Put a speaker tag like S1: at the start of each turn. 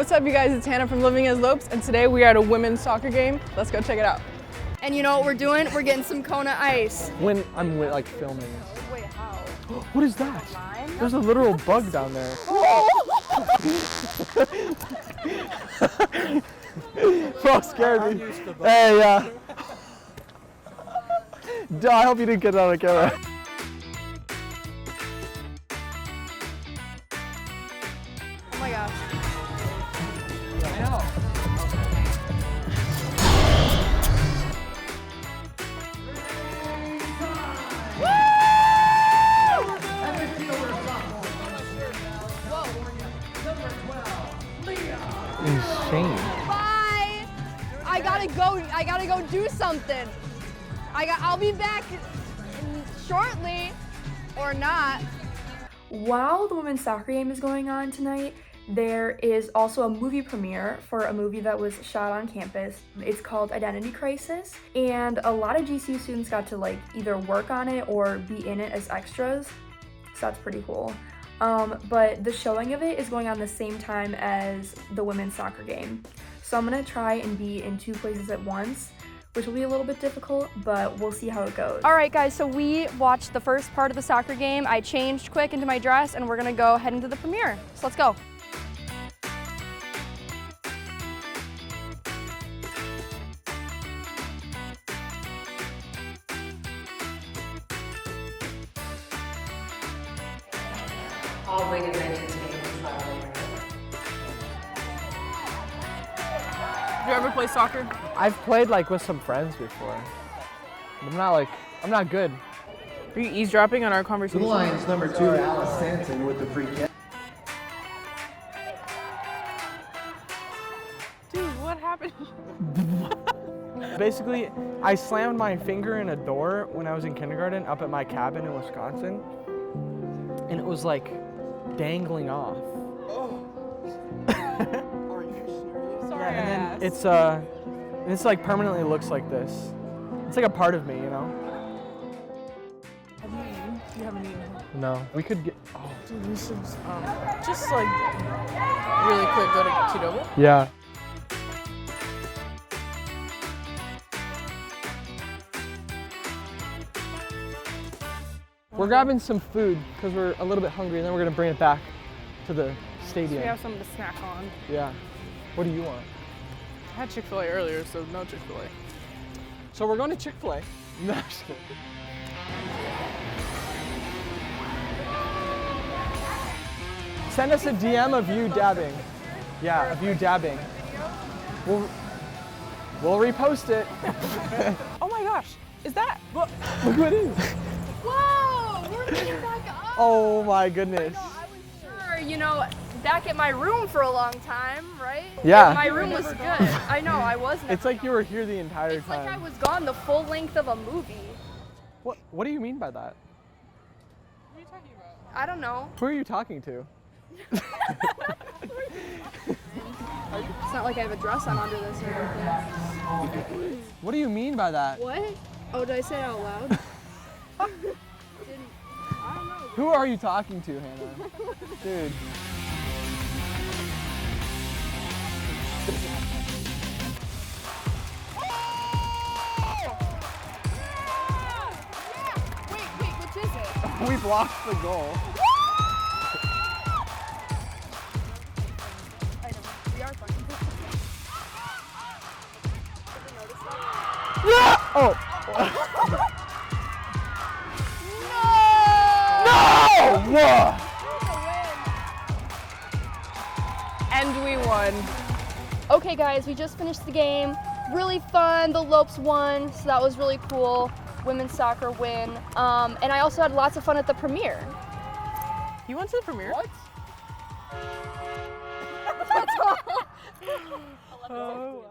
S1: What's up, you guys? It's Hannah from Living as Lopes, and today we are at a women's soccer game. Let's go check it out.
S2: And you know what we're doing? We're getting some Kona ice.
S3: When I'm like filming.
S2: Wait, how?
S3: What is that?
S2: Lime?
S3: There's a literal bug down there. Bro, scared me. Hey, I hope you didn't get that on camera.
S2: Oh my gosh.
S3: Insane.
S2: Bye! I gotta go do something. I'll be back shortly, or not.
S4: While the women's soccer game is going on tonight, there is also a movie premiere for a movie that was shot on campus. It's called Identity Crisis, and a lot of GCU students got to either work on it or be in it as extras, so that's pretty cool. But the showing of it is going on the same time as the women's soccer game. So I'm gonna try and be in 2 places at once, which will be a little bit difficult, but we'll see how it goes.
S2: All right, guys, so we watched the first part of the soccer game. I changed quick into my dress, and we're gonna go head into the premiere. So let's go.
S5: All wing inventions being collaborated.
S1: Do you ever play soccer?
S3: I've played with some friends before. But I'm not good.
S1: Are you eavesdropping on our conversation?
S6: The Lions number 2, Alice Stanton with the free kick.
S1: Dude, what happened?
S3: Basically, I slammed my finger in a door when I was in kindergarten up at my cabin in Wisconsin. And it was dangling off.
S1: Are you serious? Sorry,
S3: Yeah, and then it's permanently looks like this. It's like a part of me, you know?
S1: Have you eaten? You haven't eaten.
S3: No. We could get,
S1: Dude, we should just really quick go to Qdoba.
S3: yeah. We're grabbing some food because we're a little bit hungry, and then we're gonna bring it back to the stadium.
S1: We have something to snack on.
S3: Yeah. What do you want?
S1: I had Chick-fil-A earlier, so no Chick-fil-A.
S3: So we're going to Chick-fil-A. No, I'm just kidding. Send us a DM of you dabbing. Yeah, of you dabbing. We'll repost it.
S1: Oh my gosh, is that?
S3: Look who it is.
S2: Whoa, we're getting back up.
S3: Oh my goodness.
S2: I was sure, back at my room for a long time, right?
S3: Yeah.
S2: My room was good. I know, I was never
S3: It's like you
S2: gone.
S3: were here the entire
S2: It's like I
S3: time.
S2: was gone the full length of a movie.
S3: What do you mean by that?
S1: What are you talking about?
S2: I don't know.
S3: Who are you talking to?
S2: It's not like I have a dress on under this or anything.
S3: What do you mean by that?
S2: What? Oh, did I say it out loud? I don't know.
S3: Who are you talking to, Hannah? Dude.
S2: Wait, which is it?
S3: We blocked the goal.
S2: I know. We are fucking
S3: Oh!
S2: No!
S3: Whoa!
S1: And we won.
S2: Okay guys, we just finished the game. Really fun, the Lopes won, so that was really cool. Women's soccer win. And I also had lots of fun at the premiere.
S1: You went to the premiere?
S3: What?
S2: That's all.
S1: Oh.